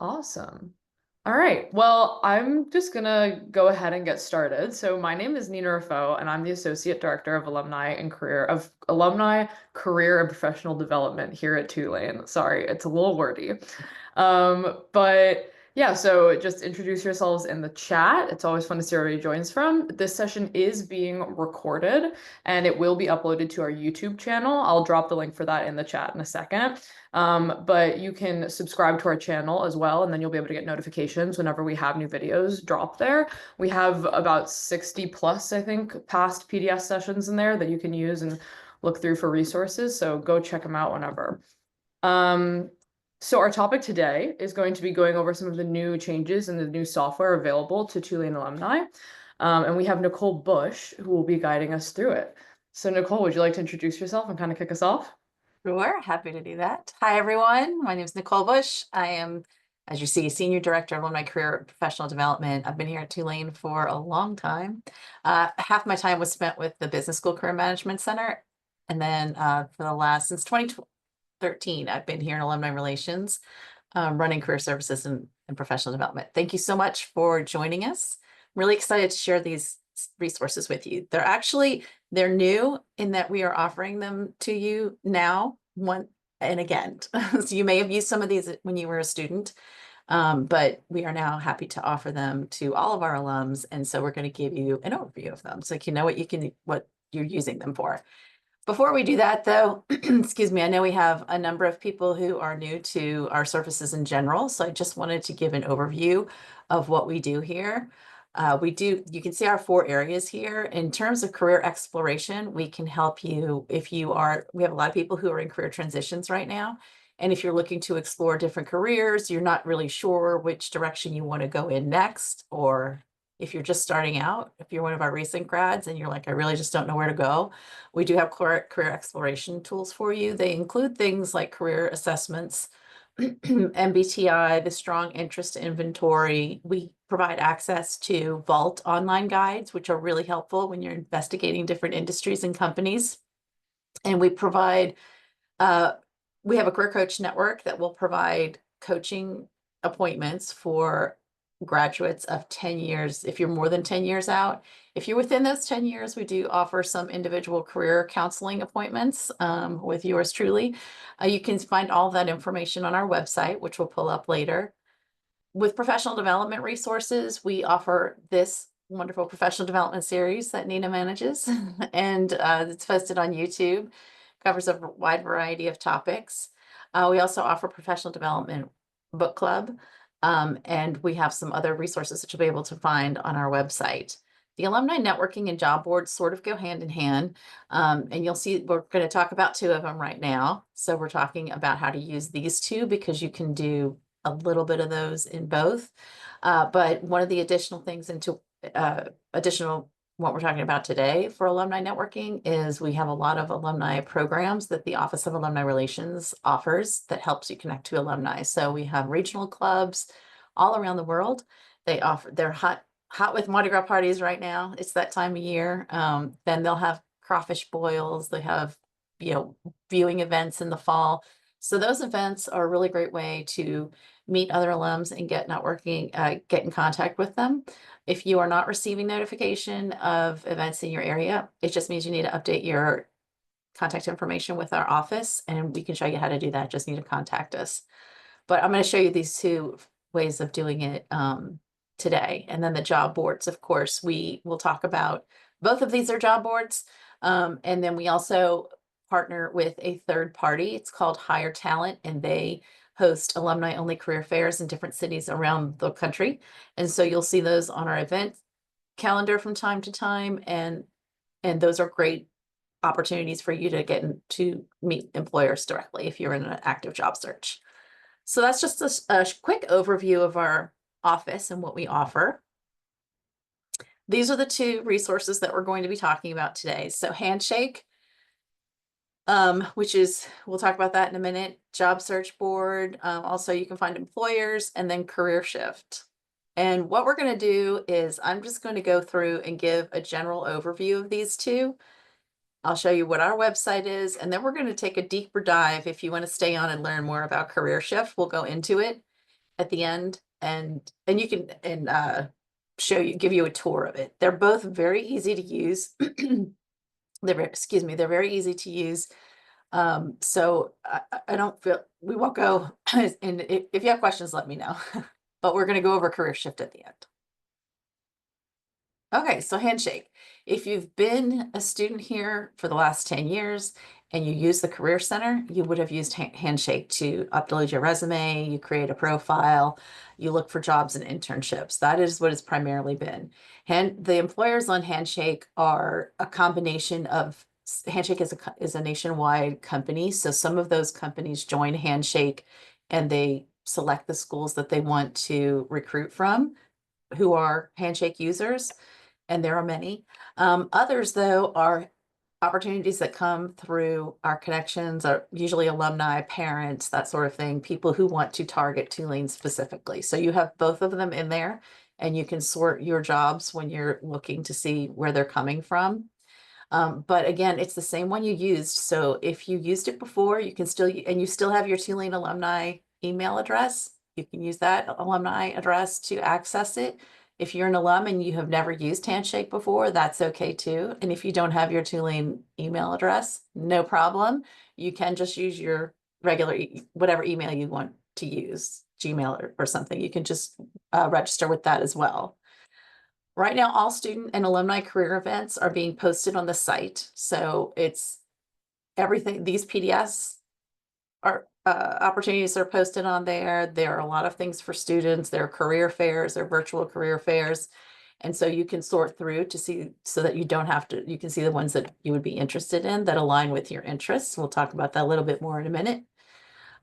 Awesome. All right. Well, I'm just gonna go ahead and get started. So my name is Nina Rafo, and I'm the Associate Director of Alumni Career and Professional Development here at Tulane. Sorry, it's a little wordy. But yeah, so just introduce yourselves in the chat. It's always fun to see where everybody joins from. This session is being recorded and it will be uploaded to our YouTube channel. I'll drop the link for that in the chat in a second. But you can subscribe to our channel as well, and then you'll be able to get notifications whenever we have new videos drop there. We have about 60 plus, I think, past PDF sessions in there that you can use and look through for resources. So go check them out whenever. Um, so our topic today is going to be going over some of the new changes and the new software available to Tulane alumni. And we have Nicole Bush who will be guiding us through it. So Nicole, would you like to introduce yourself and kind of kick us off? Sure, happy to do that. Hi, everyone. My name is Nicole Bush. I am, as you see, Senior Director of Alumni Career and Professional Development. I've been here at Tulane for a long time. Half my time was spent with the Business School Career Management Center. And then since 2013, I've been here in Alumni Relations, running career services and professional development. Thank you so much for joining us. I'm really excited to share these resources with you. They're new in that we are offering them to you now, one and again. So you may have used some of these when you were a student, but we are now happy to offer them to all of our alums. And so we're going to give you an overview of them so you know what you're using them for. Before we do that, though, excuse me, I know we have a number of people who are new to our services in general. So I just wanted to give an overview of what we do here. You can see our 4 areas here. In terms of career exploration, we can help you we have a lot of people who are in career transitions right now. And if you're looking to explore different careers, you're not really sure which direction you want to go in next, or if you're just starting out, if you're one of our recent grads and you're like, I really just don't know where to go, we do have career exploration tools for you. They include things like career assessments, MBTI, the strong interest inventory. We provide access to Vault online guides, which are really helpful when you're investigating different industries and companies. And uh, we have a career coach network that will provide coaching appointments for graduates of 10 years. If you're more than 10 years out, if you're within those 10 years, we do offer some individual career counseling appointments with yours truly. You can find all that information on our website, which we'll pull up later. With professional development resources, we offer this wonderful professional development series that Nina manages, and it's posted on YouTube, covers a wide variety of topics. We also offer professional development book club, and we have some other resources that you'll be able to find on our website. The alumni networking and job boards sort of go hand in hand, and you'll see we're going to talk about 2 of them right now. So we're talking about how to use these 2 because you can do a little bit of those in both. But one of the additional things additional what we're talking about today for alumni networking is we have a lot of alumni programs that the Office of Alumni Relations offers that helps you connect to alumni. So we have regional clubs all around the world. They're hot with Mardi Gras parties right now. It's that time of year. Then they'll have crawfish boils. They have, viewing events in the fall. So those events are a really great way to meet other alums and get in contact with them. If you are not receiving notification of events in your area, it just means you need to update your contact information with our office, and we can show you how to do that. Just need to contact us. But I'm going to show you these 2 ways of doing it today. And then the job boards, of course, we will talk about both of these are job boards. And then we also partner with a third party. It's called Hire Talent, and they host alumni only career fairs in different cities around the country. And so you'll see those on our event calendar from time to time. And those are great opportunities for you to meet employers directly if you're in an active job search. So that's just a quick overview of our office and what we offer. These are the 2 resources that we're going to be talking about today. So Handshake, which we'll talk about that in a minute, job search board. Also, you can find employers, and then CareerShift. And what we're going to do is I'm just going to go through and give a general overview of these 2. I'll show you what our website is, and then we're going to take a deeper dive. If you want to stay on and learn more about CareerShift, we'll go into it. at the end, and you can give you a tour of it. They're both very easy to use. Excuse me, they're very easy to use. So I don't feel we won't go and if you have questions, let me know. But we're going to go over career shift at the end. Okay, so Handshake. If you've been a student here for the last 10 years and you use the Career Center, you would have used Handshake to upload your resume, you create a profile, you look for jobs and internships. That is what it's primarily been. The employers on Handshake are a combination of Handshake is a nationwide company. So some of those companies join Handshake and they select the schools that they want to recruit from who are Handshake users, and there are many. Others, though, are opportunities that come through our connections, are usually alumni, parents, that sort of thing, people who want to target Tulane specifically. So you have both of them in there, and you can sort your jobs when you're looking to see where they're coming from. But again, it's the same one you used. So if you used it before, you can still, and you still have your Tulane alumni email address, you can use that alumni address to access it. If you're an alum and you have never used Handshake before, that's okay too. And if you don't have your Tulane email address, no problem. You can just use your regular, whatever email you want to use, Gmail or something. You can just register with that as well. Right now, all student and alumni career events are being posted on the site. So it's everything, these PDFs are opportunities are posted on there. There are a lot of things for students. There are career fairs, there are virtual career fairs. And so you can sort through to see so that you don't have to, you can see the ones that you would be interested in that align with your interests. We'll talk about that a little bit more in a minute.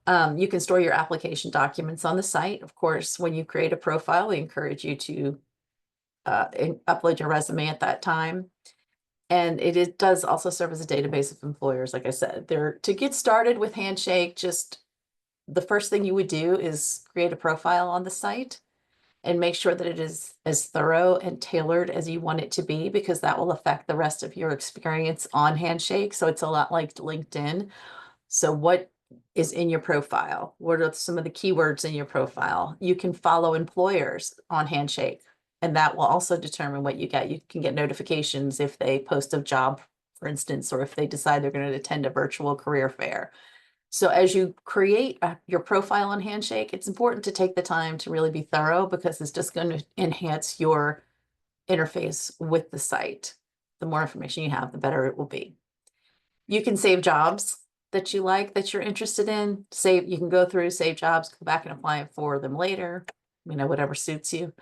You can store your application documents on the site. Of course, when you create a profile, we encourage you to upload your resume at that time. And it does also serve as a database of employers. Like I said, to get started with Handshake, just the first thing you would do is create a profile on the site and make sure that it is as thorough and tailored as you want it to be, because that will affect the rest of your experience on Handshake. So it's a lot like LinkedIn. So what is in your profile? What are some of the keywords in your profile? You can follow employers on Handshake, and that will also determine what you get. You can get notifications if they post a job, for instance, or if they decide they're going to attend a virtual career fair. So as you create your profile on Handshake, it's important to take the time to really be thorough, because it's just going to enhance your interface with the site. The more information you have, the better it will be. You can save jobs that you like, that you're interested in. You can go through, save jobs, go back and apply for them later, whatever suits you.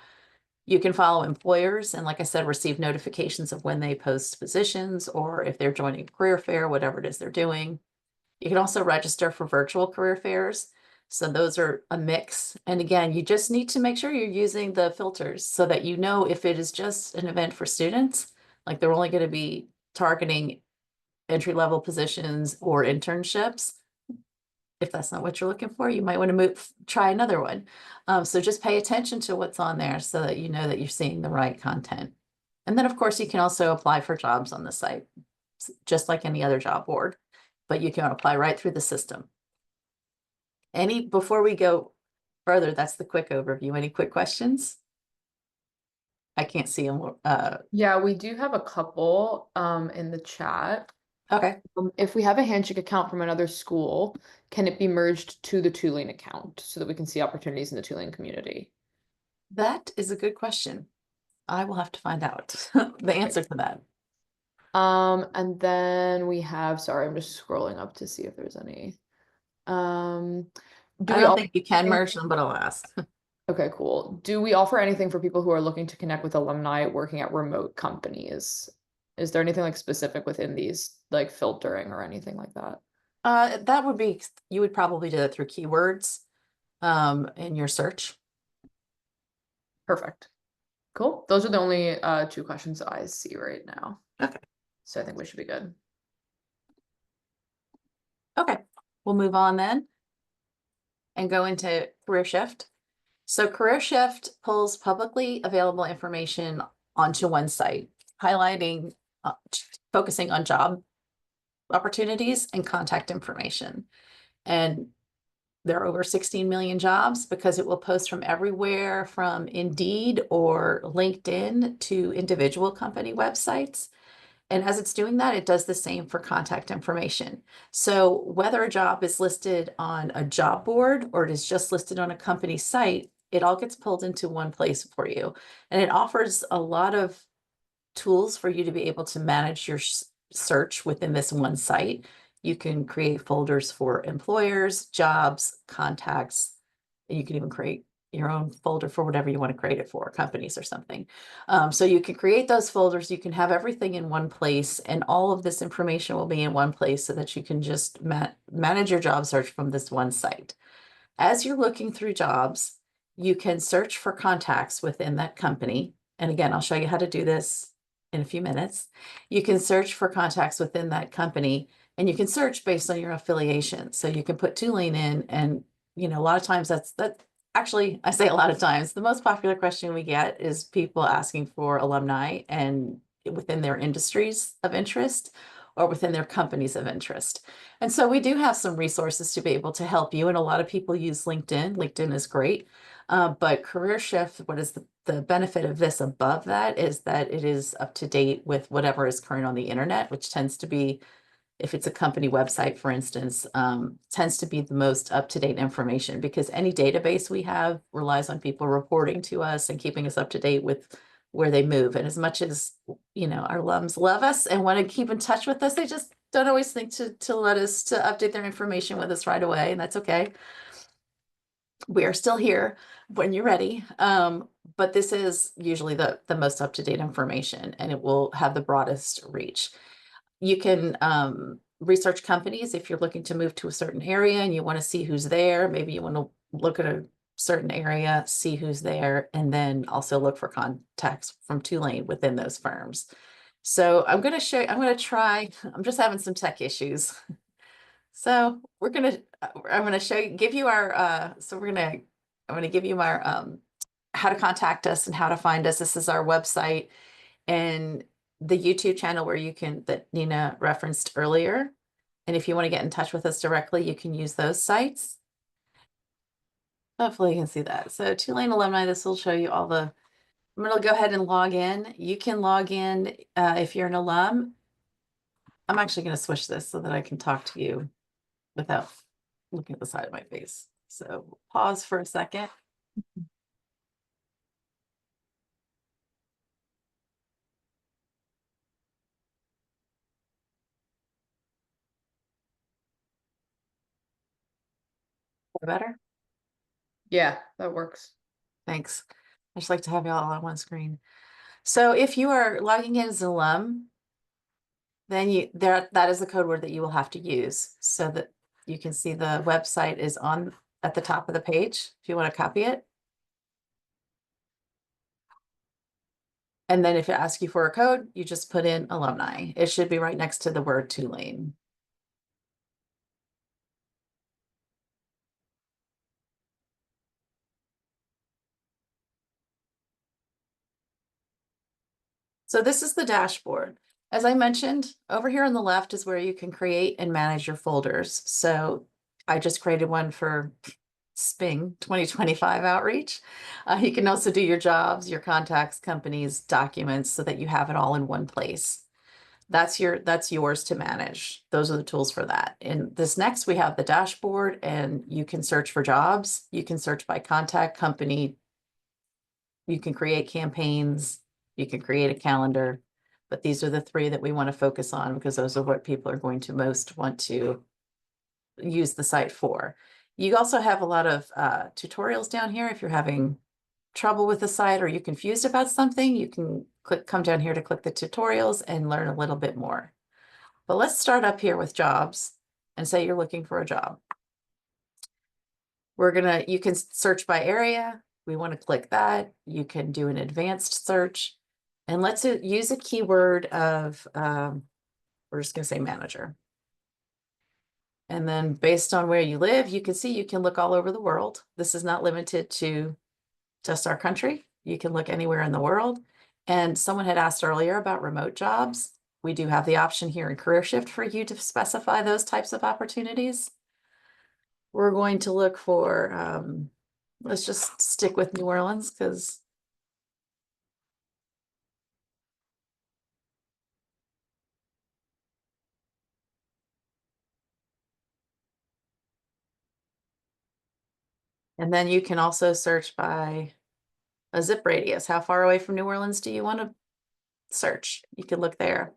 You can follow employers and, like I said, receive notifications of when they post positions or if they're joining a career fair, whatever it is they're doing. You can also register for virtual career fairs. So those are a mix. And again, you just need to make sure you're using the filters so that you know if it is just an event for students, like they're only going to be targeting entry-level positions or internships. If that's not what you're looking for, you might want to try another one. So just pay attention to what's on there so that you know that you're seeing the right content. And then, of course, you can also apply for jobs on the site, just like any other job board, but you can apply right through the system. Before we go further, that's the quick overview. Any quick questions? I can't see them. Yeah, we do have a couple in the chat. Okay, If we have a Handshake account from another school, can it be merged to the Tulane account so that we can see opportunities in the Tulane community? that is a good question. I will have to find out the answer to that. And then we have, sorry, I'm just scrolling up to see if there's any. Do I we don't offer think you can merge anything? them, but I'll ask. Okay, cool. Do we offer anything for people who are looking to connect with alumni working at remote companies? Is there anything like specific within these, like filtering or anything like that? That would be, you would probably do that through keywords in your search. Perfect. Cool. Those are the only two questions I see right now. Okay. So I think we should be good. Okay, we'll move on then and go into CareerShift. So CareerShift pulls publicly available information onto one site, highlighting, focusing on job opportunities and contact information. And there are over 16 million jobs because it will post from everywhere from Indeed or LinkedIn to individual company websites. And as it's doing that, it does the same for contact information. So whether a job is listed on a job board or it is just listed on a company site, it all gets pulled into one place for you. And it offers a lot of tools for you to be able to manage your search within this one site. You can create folders for employers, jobs, contacts, and you can even create your own folder for whatever you want to create it for, companies or something. So you can create those folders, you can have everything in one place, and all of this information will be in one place so that you can just manage your job search from this one site. As you're looking through jobs, you can search for contacts within that company. And again, I'll show you how to do this in a few minutes. You can search for contacts within that company, and you can search based on your affiliation. So you can put Tulane in, and a lot of times that actually, I say a lot of times, the most popular question we get is people asking for alumni and within their industries of interest or within their companies of interest. And so we do have some resources to be able to help you. And a lot of people use LinkedIn. LinkedIn is great. But CareerShift, what is the benefit of this above that is that it is up to date with whatever is current on the internet, which tends to be, if it's a company website, for instance, tends to be the most up-to-date information, because any database we have relies on people reporting to us and keeping us up to date with where they move. And as much as, our alums love us and want to keep in touch with us, they just don't always think to let us to update their information with us right away. And that's okay. We are still here when you're ready. But this is usually the most up-to-date information, and it will have the broadest reach. You can research companies if you're looking to move to a certain area and you want to see who's there. Maybe you want to look at a certain area, see who's there, and then also look for contacts from Tulane within those firms. So I'm going to try, I'm just having some tech issues. So I'm going to give you our, I'm going to give you our, how to contact us and how to find us. This is our website and the YouTube channel that Nina referenced earlier. And if you want to get in touch with us directly, you can use those sites. Hopefully you can see that. So Tulane alumni, this will show you all I'm going to go ahead and log in. You can log in if you're an alum. I'm actually going to switch this so that I can talk to you without looking at the side of my face. So pause for a second. Better? Yeah, that works. Thanks. I just like to have you all on one screen. So if you are logging in as an alum, then that is the code word that you will have to use so that you can see the website is at the top of the page if you want to copy it. And then if it asks you for a code, you just put in alumni. It should be right next to the word Tulane. So this is the dashboard. As I mentioned, over here on the left is where you can create and manage your folders. So I just created one for Spring 2025 outreach. You can also do your jobs, your contacts, companies, documents, so that you have it all in one place. That's yours to manage. Those are the tools for that. In this next, we have the dashboard, and you can search for jobs. You can search by contact, company. You can create campaigns. You can create a calendar. But these are the three that we want to focus on because those are what people are going to most want to use the site for. You also have a lot of tutorials down here. If you're having trouble with the site or you're confused about something, you can come down here to click the tutorials and learn a little bit more. But let's start up here with jobs and say you're looking for a job. You can search by area. We want to click that. You can do an advanced search, and let's use a keyword of, we're just going to say manager. And then based on where you live, you can see you can look all over the world. This is not limited to just our country. You can look anywhere in the world. And someone had asked earlier about remote jobs. We do have the option here in CareerShift for you to specify those types of opportunities. We're going to look for, let's just stick with New Orleans because and then you can also search by a zip radius. How far away from New Orleans do you want to search? You can look there.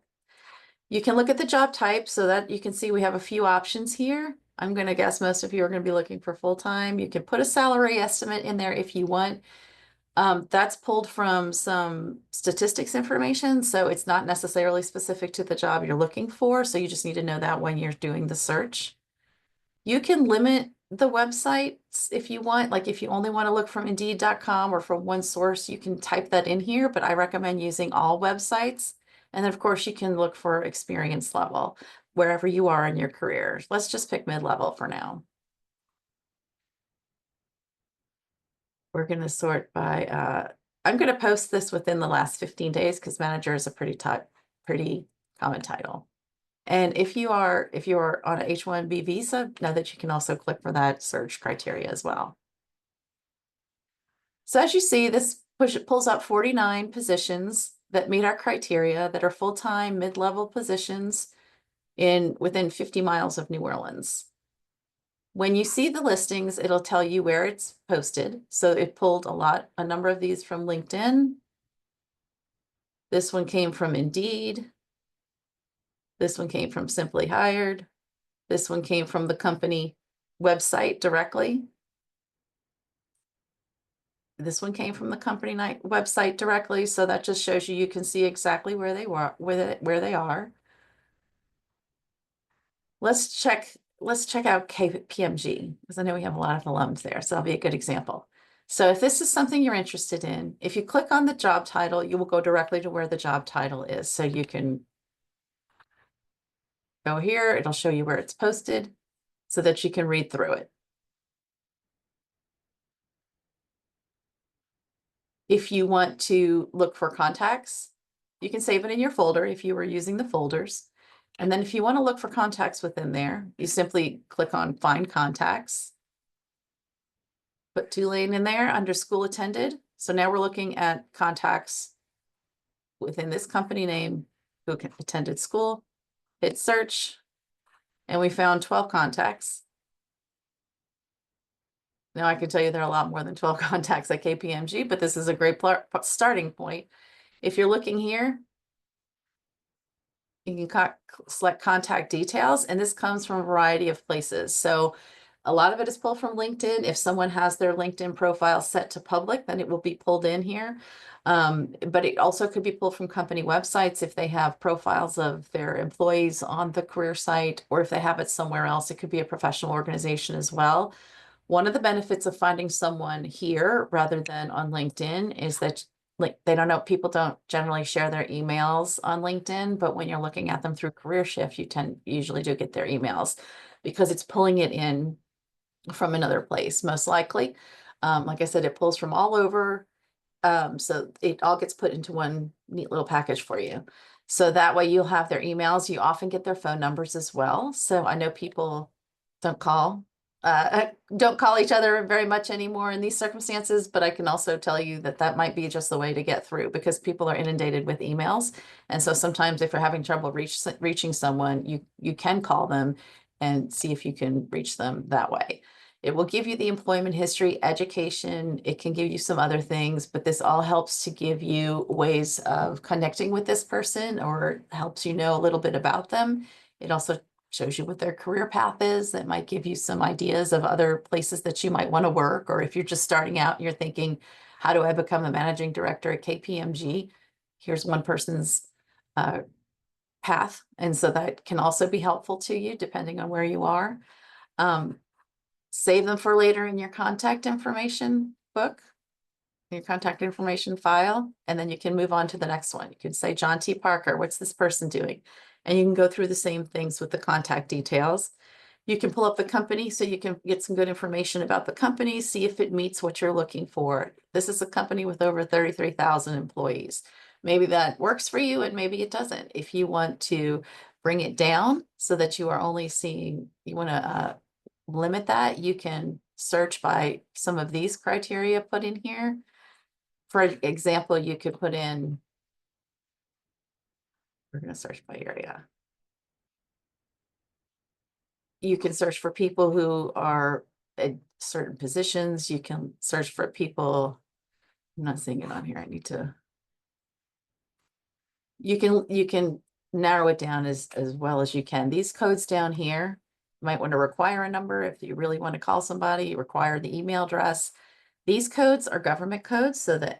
You can look at the job type so that you can see we have a few options here. I'm going to guess most of you are going to be looking for full-time. You can put a salary estimate in there if you want. That's pulled from some statistics information, so it's not necessarily specific to the job you're looking for. So you just need to know that when you're doing the search. You can limit the websites if you want, like if you only want to look from Indeed.com or from one source, you can type that in here, but I recommend using all websites. And then of course you can look for experience level wherever you are in your career. Let's just pick mid-level for now. We're going to sort by, I'm going to post this within the last 15 days because manager is a pretty common title. And if you are on a H-1B visa, know that you can also click for that search criteria as well. So as you see, this pulls up 49 positions that meet our criteria that are full-time, mid-level positions within 50 miles of New Orleans. When you see the listings, it'll tell you where it's posted. So it pulled a number of these from LinkedIn. This one came from Indeed. This one came from Simply Hired. This one came from the company website directly. This one came from the company website directly. So that just shows you can see exactly where they were, where they are. Let's check out KPMG because I know we have a lot of alums there. So that'll be a good example. So if this is something you're interested in, if you click on the job title, you will go directly to where the job title is. So you can go here, it'll show you where it's posted so that you can read through it. If you want to look for contacts, you can save it in your folder if you were using the folders. And then if you want to look for contacts within there, you simply click on Find Contacts. Put Tulane in there under school attended. So now we're looking at contacts within this company name who attended school. Hit search, and we found 12 contacts. Now I can tell you there are a lot more than 12 contacts at KPMG, but this is a great starting point. If you're looking here, you can select contact details, and this comes from a variety of places. So a lot of it is pulled from LinkedIn. If someone has their LinkedIn profile set to public, then it will be pulled in here. But it also could be pulled from company websites if they have profiles of their employees on the career site, or if they have it somewhere else, it could be a professional organization as well. One of the benefits of finding someone here rather than on LinkedIn is that people don't generally share their emails on LinkedIn, but when you're looking at them through CareerShift, you usually do get their emails because it's pulling it in from another place, most likely. Like I said, it pulls from all over. So it all gets put into one neat little package for you. So that way you'll have their emails. You often get their phone numbers as well. So I know people don't call don't call each other very much anymore in these circumstances, but I can also tell you that that might be just the way to get through because people are inundated with emails. And so sometimes if you're having trouble reaching someone, you can call them and see if you can reach them that way. It will give you the employment history, education. It can give you some other things, but this all helps to give you ways of connecting with this person or helps you know a little bit about them. It also shows you what their career path is. That might give you some ideas of other places that you might want to work. Or if you're just starting out and you're thinking, how do I become a managing director at KPMG? Here's one person's path. And so that can also be helpful to you depending on where you are. Save them for later in your contact information book, your contact information file, and then you can move on to the next one. You can say, John T. Parker, what's this person doing? And you can go through the same things with the contact details. You can pull up the company so you can get some good information about the company, see if it meets what you're looking for. This is a company with over 33,000 employees. Maybe that works for you and maybe it doesn't. If you want to bring it down so that you are only seeing, you want to limit that, you can search by some of these criteria put in here. For example, you could put in, we're going to search by area. You can search for people who are at certain positions. You can search for people. I'm not seeing it on here. I need to. You can narrow it down as well as you can. These codes down here, you might want to require a number if you really want to call somebody. You require the email address. These codes are government codes. So the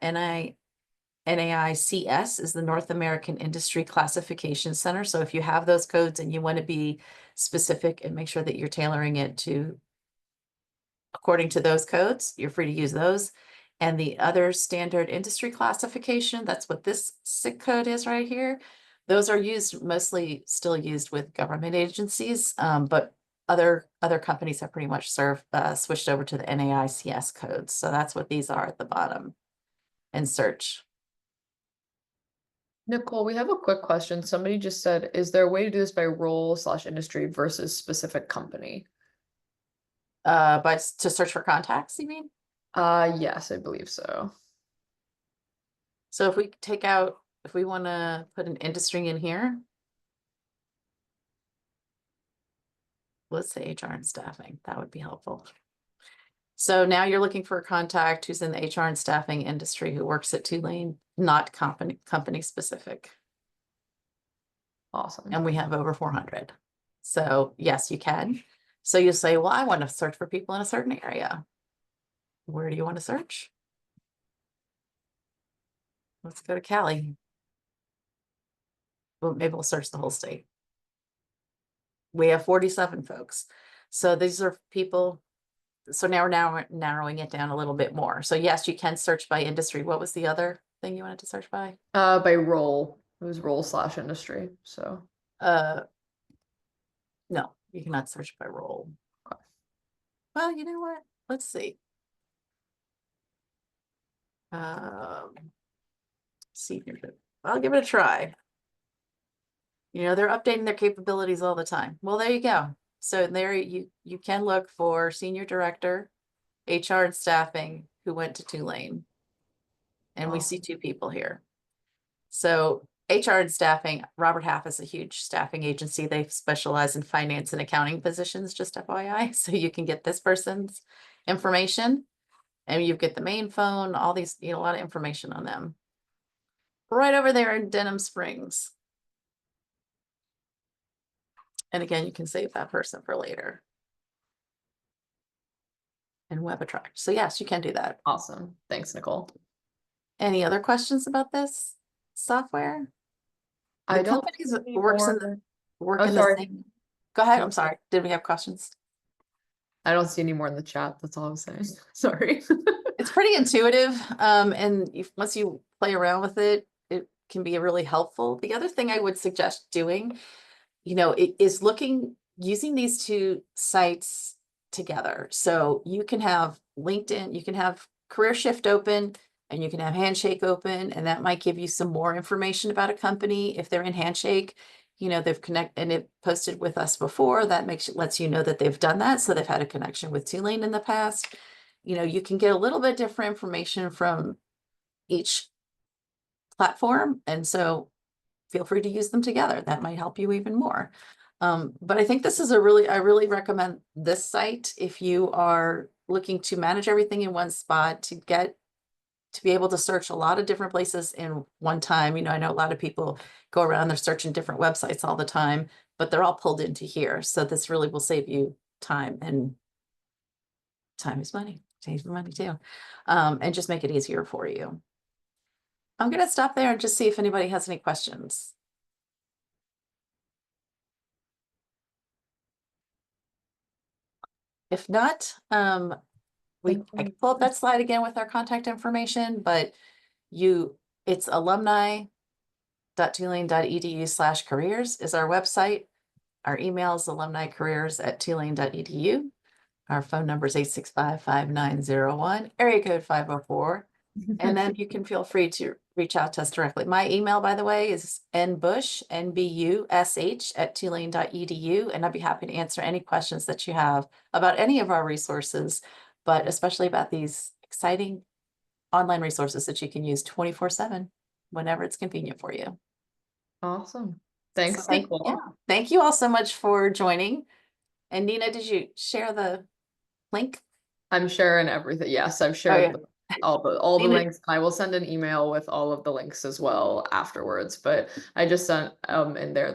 NAICS is the North American Industry Classification Center. So if you have those codes and you want to be specific and make sure that you're tailoring it to according to those codes, you're free to use those. And the other standard industry classification, that's what this SIC code is right here. Those are used mostly still used with government agencies, but other companies have pretty much switched over to the NAICS codes. So that's what these are at the bottom and search. Nicole, we have a quick question. Somebody just said, is there a way to do this by role/industry versus specific company? But to search for contacts, you mean? Yes, I believe so. So if we take out, if we want to put an industry in here, let's say HR and staffing, that would be helpful. So now you're looking for a contact who's in the HR and staffing industry who works at Tulane, not company specific. Awesome. And we have over 400. So yes, you can. So you say, well, I want to search for people in a certain area. Where do you want to search? Let's go to Cali. Well, maybe we'll search the whole state. We have 47 folks. So these are people. So now we're narrowing it down a little bit more. So yes, you can search by industry. What was the other thing you wanted to search by? By role. It was role/industry. So no, you cannot search by role. okay. Well, you know what? Let's see. Senior. I'll give it a try. You know, they're updating their capabilities all the time. Well, there you go. So there you can look for senior director, HR and staffing who went to Tulane. And we see two people here. So HR and staffing, Robert Half is a huge staffing agency. They specialize in finance and accounting positions, just FYI. So you can get this person's information and you get the main phone, all these, you know, a lot of information on them. Right over there in Denham Springs. And again, you can save that person for later. And web attract. So yes, you can do that. Awesome. Thanks, Nicole. Any other questions about this software? I The don't companies see works in more. work Oh, in the sorry. same. Go ahead. No. I'm sorry. Did we have questions? I don't see any more in the chat. That's all I'm saying. Sorry. It's pretty intuitive. And once you play around with it, it can be really helpful. The other thing I would suggest doing, you know, is using these two sites together. So you can have LinkedIn, you can have CareerShift open, and you can have Handshake open, and that might give you some more information about a company. If they're in Handshake, you know, they've and it posted with us before, that lets you know that they've done that. So they've had a connection with Tulane in the past. You know, you can get a little bit different information from each platform. And so feel free to use them together. That might help you even more. But I think this is I really recommend this site if you are looking to manage everything in one spot to be able to search a lot of different places in one time. You know, I know a lot of people go around, they're searching different websites all the time, but they're all pulled into here. So this really will save you time, and time is money. Saves money too. And just make it easier for you. I'm going to stop there and just see if anybody has any questions. If not, I can pull up that slide again with our contact information, but it's alumni.tulane.edu/careers is our website. Our email is alumnicareers@tulane.edu. Our phone number is 865-5901, area code 504. And then you can feel free to reach out to us directly. My email, by the way, is nbush, NBUSH @tulane.edu, and I'd be happy to answer any questions that you have about any of our resources, but especially about these exciting online resources that you can use 24/7 whenever it's convenient for you. Awesome. So Thanks, Nicole. thank you all so much for joining. And Nina, did you share the link? I'm sharing everything. Yes, I've Oh shared yeah. all the Nina, links. I will send an email with all of the links as well afterwards. But I just sent in there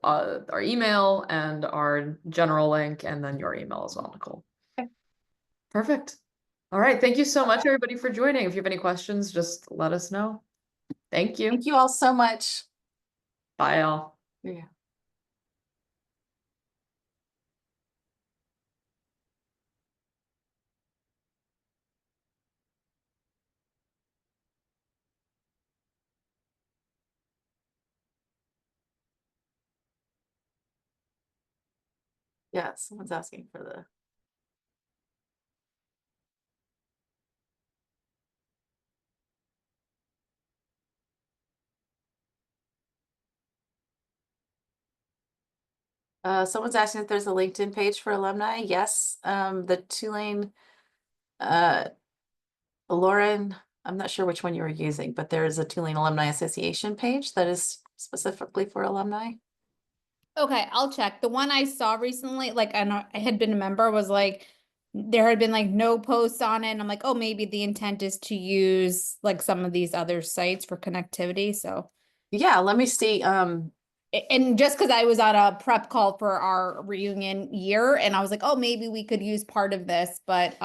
our email and our general link, and then your email as well, Nicole. okay. Perfect. All right. Thank you so much, everybody, for joining. If you have any questions, just let us know. Thank Thank you. you all so much. Bye, all. Yeah. Yeah, someone's asking for the someone's asking if there's a LinkedIn page for alumni. Yes, the Tulane, uh, Lauren, I'm not sure which one you were using, but there is a Tulane Alumni Association page that is specifically for alumni. Okay, I'll check. The one I saw recently, like I had been a member, was like there had been like no posts on it. And I'm like, oh, maybe the intent is to use like some of these other sites for connectivity. So, Yeah, let me see. and just because I was on a prep call for our reunion year, and I was like, oh, maybe we could use part of this, but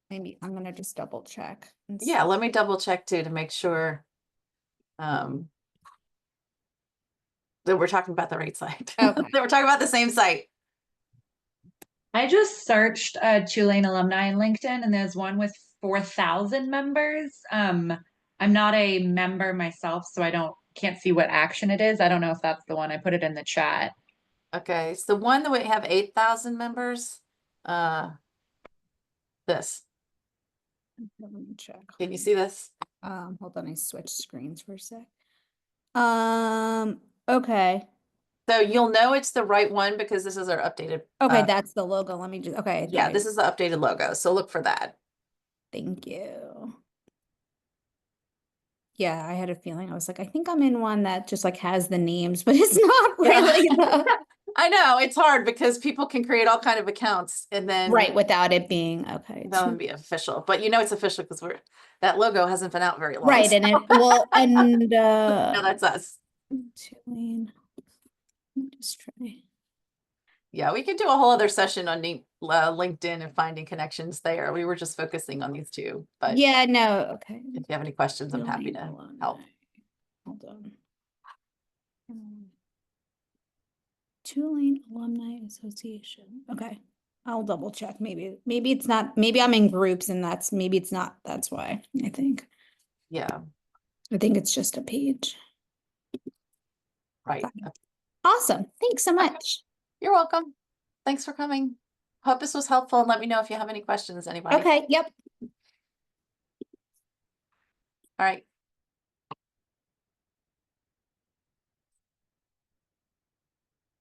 maybe I'm gonna just double check. Yeah, let me double check too to make sure that we're talking about the right site. Okay. That we're talking about the same site. I just searched Tulane alumni in LinkedIn, and there's one with 4,000 members. I'm not a member myself, so can't see what action it is. I don't know if that's the one. I put it in the chat. Okay, it's the one that would have 8,000 members. This. Let me check. Can you see this? Hold on, I switched screens for a sec. Okay. So you'll know it's the right one because this is our updated. Okay, that's the logo. Let me just, okay. Yeah, this is the updated logo. So look for that. Thank you. Yeah, I had a feeling. I was like, I think I'm in one that just like has the names, but it's not really the I know it's hard because people can create all kind of accounts and then right without it being okay. that would be official. But you know it's official because that logo hasn't been out very long. Right, so- and it well and No, that's us. Tulane. Let me just try. Yeah, we could do a whole other session on LinkedIn and finding connections there. We were just focusing on these two, but Yeah, no, okay. if you have any questions, I'm happy Tulane to alumni. help. Hold on. Tulane Alumni Association. Okay. I'll double check. Maybe it's not, maybe I'm in groups and maybe it's not. That's why I think. Yeah, I think it's just a page. right. Fine. Awesome. Thanks so much. You're welcome. Thanks for coming. Hope this was helpful and let me know if you have any questions, anybody. Okay. Yep. All right.